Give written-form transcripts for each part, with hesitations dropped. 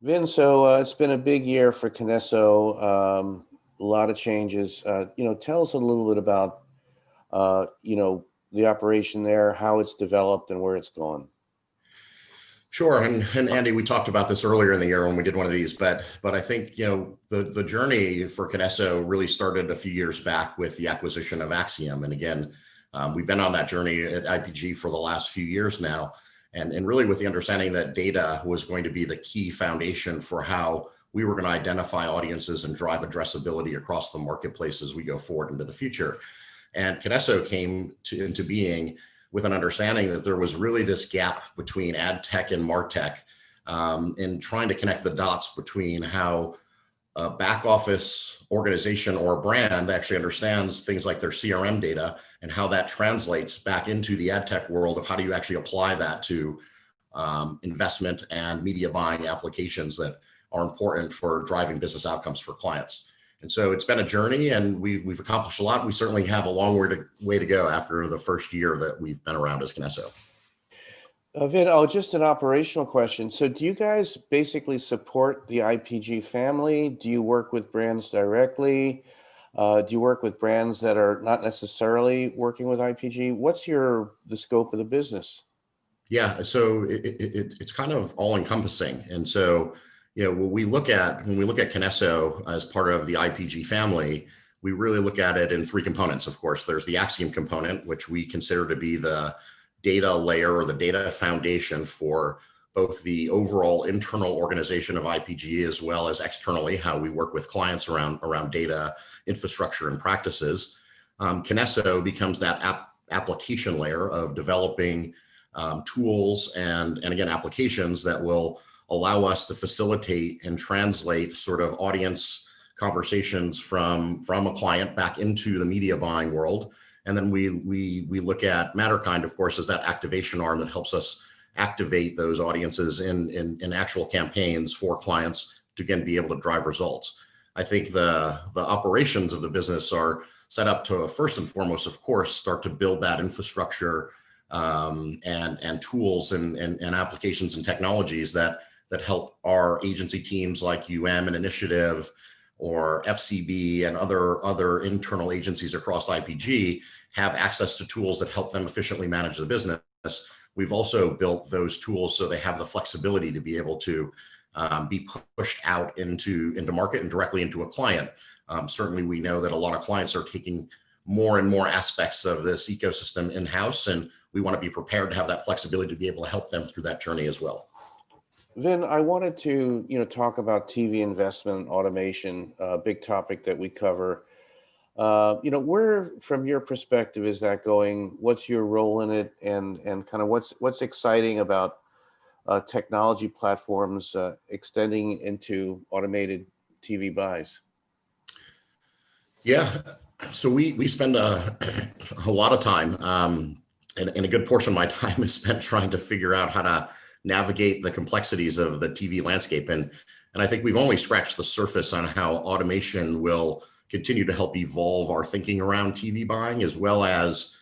Vin, so it's been a big year for Kinesso. A lot of changes. Tell us a little bit about, the operation there, how it's developed, and where it's gone. Sure, and Andy, we talked about this earlier in the year when we did one of these, but I think the journey for Kinesso really started a few years back with the acquisition of Axiom, and again, we've been on that journey at IPG for the last few years now, and really with the understanding that data was going to be the key foundation for how we were going to identify audiences and drive addressability across the marketplace as we go forward into the future. And Kinesso came into being with an understanding that there was really this gap between ad tech and martech, in trying to connect the dots between how a back office organization or brand actually understands things like their CRM data and how that translates back into the ad tech world of how do you actually apply that to investment and media buying applications that are important for driving business outcomes for clients. And so it's been a journey, and we've accomplished a lot. We certainly have a long way to go after the first year that we've been around as Kinesso. Vin, just an operational question. So, do you guys basically support the IPG family? Do you work with brands directly? Do you work with brands that are not necessarily working with IPG? What's the scope of the business? Yeah, so it's kind of all encompassing, and so when we look at Kinesso as part of the IPG family, we really look at it in three components. Of course, there's the Axiom component, which we consider to be the data layer or the data foundation for both the overall internal organization of IPG as well as externally how we work with clients around data infrastructure and practices. Kinesso becomes that application layer of developing tools and again applications that will allow us to facilitate and translate sort of audience conversations from a client back into the media buying world. And then we look at Matterkind, of course, as that activation arm that helps us activate those audiences in actual campaigns for clients to again be able to drive results. I think the operations of the business are set up to first and foremost, of course, start to build that infrastructure and tools and applications and technologies that help our agency teams like and Initiative or FCB and other internal agencies across IPG have access to tools that help them efficiently manage the business. We've also built those tools so they have the flexibility to be able to be pushed out into market and directly into a client. Certainly, we know that a lot of clients are taking more and more aspects of this ecosystem in-house, and we want to be prepared to have that flexibility to be able to help them through that journey as well. Vin, I wanted to, talk about TV investment automation, a big topic that we cover. Where, from your perspective, is that going? What's your role in it, and kind of what's exciting about technology platforms extending into automated TV buys? Yeah, so we spend a lot of time, and a good portion of my time is spent trying to figure out how to navigate the complexities of the TV landscape. And I think we've only scratched the surface on how automation will continue to help evolve our thinking around TV buying, as well as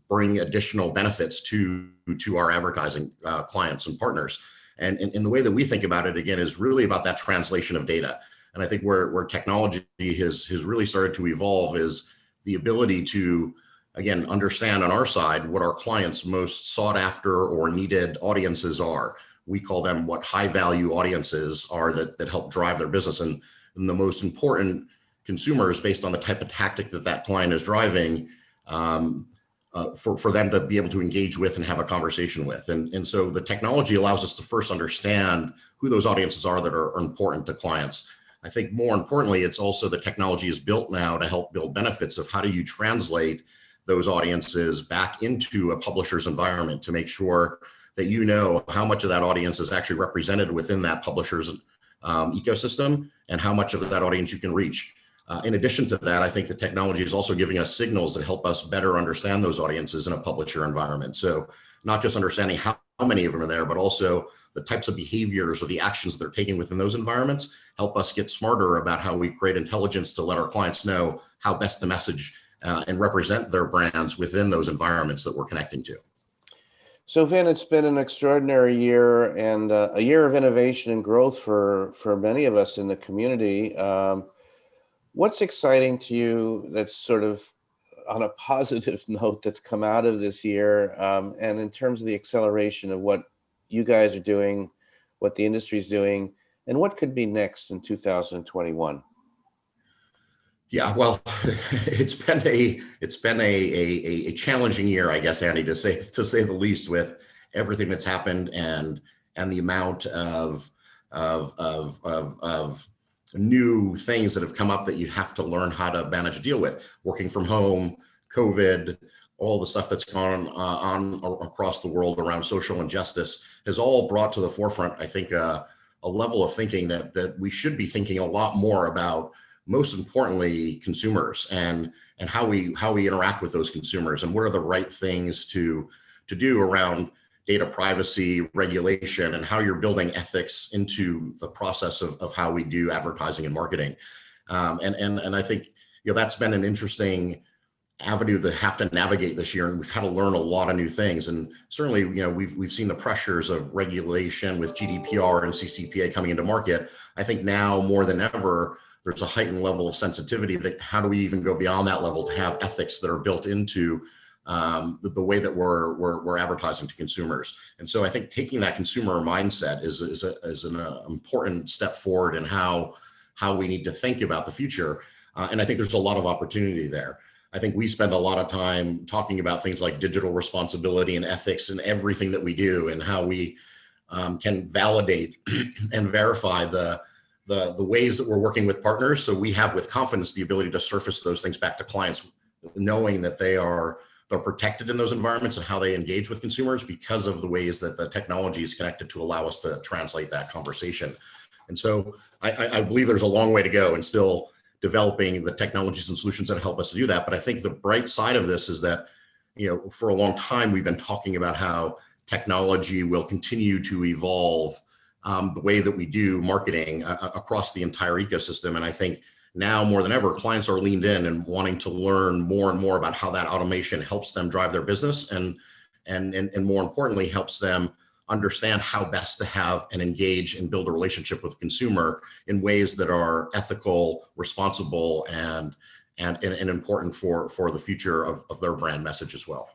bring additional benefits to our advertising clients and partners. And the way that we think about it, again, is really about that translation of data. And I think where technology has really started to evolve is the ability to, again, understand on our side what our clients' most sought after or needed audiences are. We call them what high value audiences are that help drive their business. And the most important consumers based on the type of tactic that client is driving, for them to be able to engage with and have a conversation with. And so the technology allows us to first understand who those audiences are that are important to clients. I think more importantly, it's also the technology is built now to help build benefits of how do you translate those audiences back into a publisher's environment to make sure that you know how much of that audience is actually represented within that publisher's ecosystem and how much of that audience you can reach. In addition to that, I think the technology is also giving us signals that help us better understand those audiences in a publisher environment. So not just understanding how many of them are there, but also the types of behaviors or the actions they're taking within those environments help us get smarter about how we create intelligence to let our clients know how best to message and represent their brands within those environments that we're connecting to. So, Vin, it's been an extraordinary year and a year of innovation and growth for many of us in the community. What's exciting to you that's sort of on a positive note that's come out of this year? And in terms of the acceleration of what you guys are doing, what the industry is doing, and what could be next in 2021? Yeah, well, it's been a challenging year, I guess, Andy, to say the least, with everything that's happened and the amount of new things that have come up that you have to learn how to manage and deal with. Working from home, COVID, all the stuff that's gone on across the world around social injustice has all brought to the forefront, I think, a level of thinking that we should be thinking a lot more about, most importantly, consumers and how we interact with those consumers, and what are the right things to do around data privacy, regulation, and how you're building ethics into the process of how we do advertising and marketing. And I think, that's been an interesting avenue to have to navigate this year, and we've had to learn a lot of new things. And certainly, we've seen the pressures of regulation with GDPR and CCPA coming into market. I think now more than ever, there's a heightened level of sensitivity that how do we even go beyond that level to have ethics that are built into the way that we're advertising to consumers. And so I think taking that consumer mindset is an important step forward in how we need to think about the future. And I think there's a lot of opportunity there. I think we spend a lot of time talking about things like digital responsibility and ethics and everything that we do, and how we can validate and verify the ways that we're working with partners. So we have with confidence the ability to surface those things back to clients, knowing that they're protected in those environments and how they engage with consumers because of the ways that the technology is connected to allow us to translate that conversation. And so I believe there's a long way to go and still developing the technologies and solutions that help us to do that. But I think the bright side of this is that, for a long time, we've been talking about how technology will continue to evolve the way that we do marketing across the entire ecosystem. And I think now more than ever, clients are leaned in and wanting to learn more and more about how that automation helps them drive their business and more importantly, helps them understand how best to have and engage and build a relationship with the consumer in ways that are ethical, responsible, and important for the future of their brand message as well.